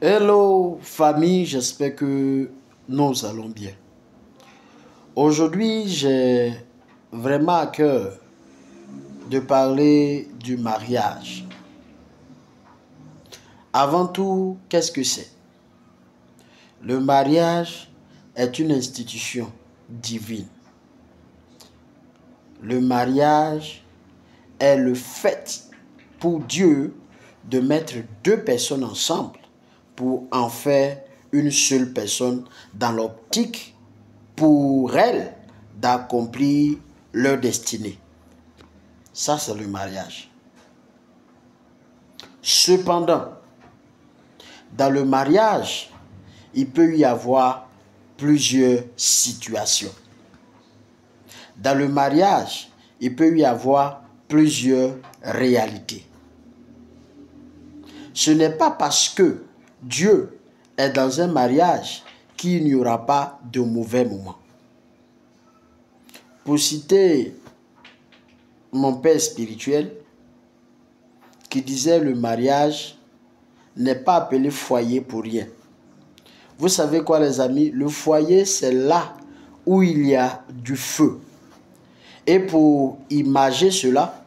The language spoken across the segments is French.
Hello famille, j'espère que nous allons bien. Aujourd'hui, j'ai vraiment à cœur de parler du mariage. Avant tout, qu'est-ce que c'est? Le mariage est une institution divine. Le mariage est le fait pour Dieu de mettre deux personnes ensemble pour en faire une seule personne dans l'optique pour elles d'accomplir leur destinée. Ça, c'est le mariage. Cependant, dans le mariage, il peut y avoir plusieurs situations. Dans le mariage, il peut y avoir plusieurs réalités. Ce n'est pas parce que Dieu est dans un mariage qu'il n'y aura pas de mauvais moments. Pour citer mon père spirituel, qui disait le mariage n'est pas appelé foyer pour rien. Vous savez quoi les amis? Le foyer, c'est là où il y a du feu. Et pour imager cela,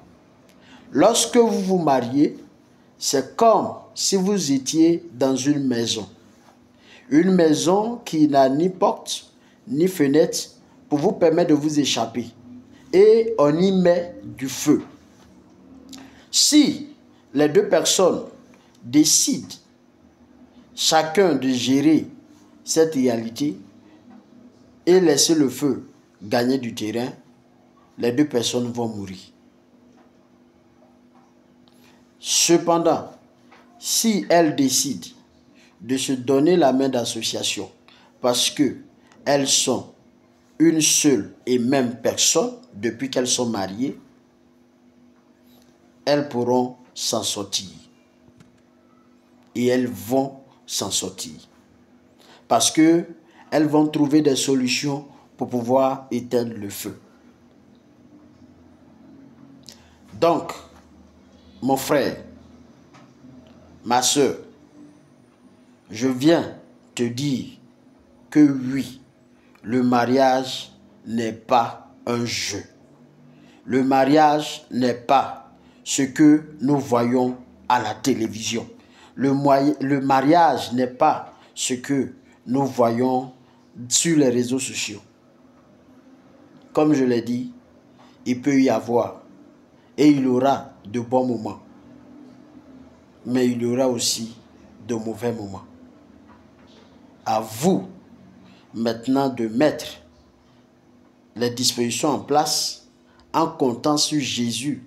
lorsque vous vous mariez, c'est comme si vous étiez dans une maison. Une maison qui n'a ni porte, ni fenêtre pour vous permettre de vous échapper. Et on y met du feu. Si les deux personnes décident chacun de gérer cette réalité et laisser le feu gagner du terrain, les deux personnes vont mourir. Cependant, si elles décident de se donner la main d'association parce qu'elles sont une seule et même personne depuis qu'elles sont mariées, elles pourront s'en sortir. Et elles vont s'en sortir. Parce qu'elles vont trouver des solutions pour pouvoir éteindre le feu. Donc, mon frère, ma soeur, je viens te dire que oui, le mariage n'est pas un jeu. Le mariage n'est pas ce que nous voyons à la télévision. Le mariage n'est pas ce que nous voyons sur les réseaux sociaux. Comme je l'ai dit, il peut y avoir et il y aura de bons moments. Mais il y aura aussi de mauvais moments. À vous maintenant de mettre les dispositions en place en comptant sur Jésus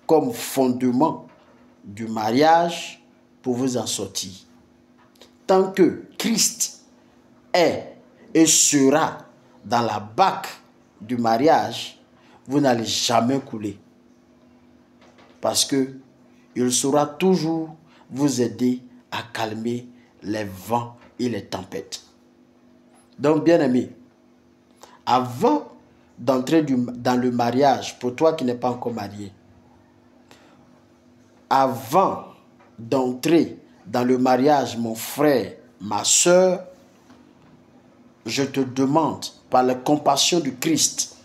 comme fondement du mariage pour vous en sortir. Tant que Christ est et sera dans la barque du mariage, vous n'allez jamais couler. Parce que il saura toujours vous aider à calmer les vents et les tempêtes. Donc, bien-aimé, avant d'entrer dans le mariage, pour toi qui n'es pas encore marié, avant d'entrer dans le mariage, mon frère, ma soeur, je te demande, par la compassion du Christ,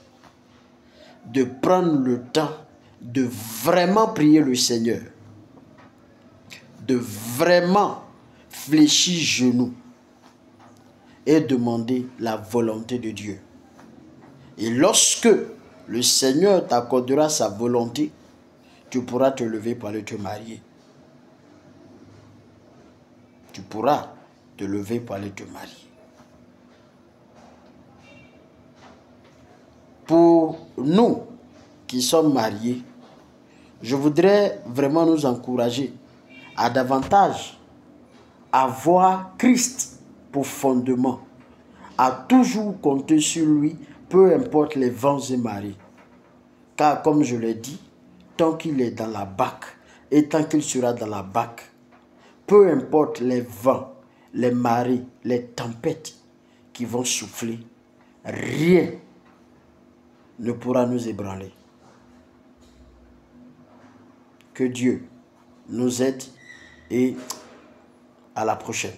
de prendre le temps de vraiment prier le Seigneur, de vraiment fléchir genoux et demander la volonté de Dieu. Et lorsque le Seigneur t'accordera sa volonté, tu pourras te lever pour aller te marier. Tu pourras te lever pour aller te marier. Pour nous qui sommes mariés, je voudrais vraiment nous encourager à davantage avoir Christ pour fondement, à toujours compter sur lui, peu importe les vents et marées. Car comme je l'ai dit, tant qu'il est dans la barque et tant qu'il sera dans la barque, peu importe les vents, les marées, les tempêtes qui vont souffler, rien ne pourra nous ébranler. Que Dieu nous aide et À la prochaine.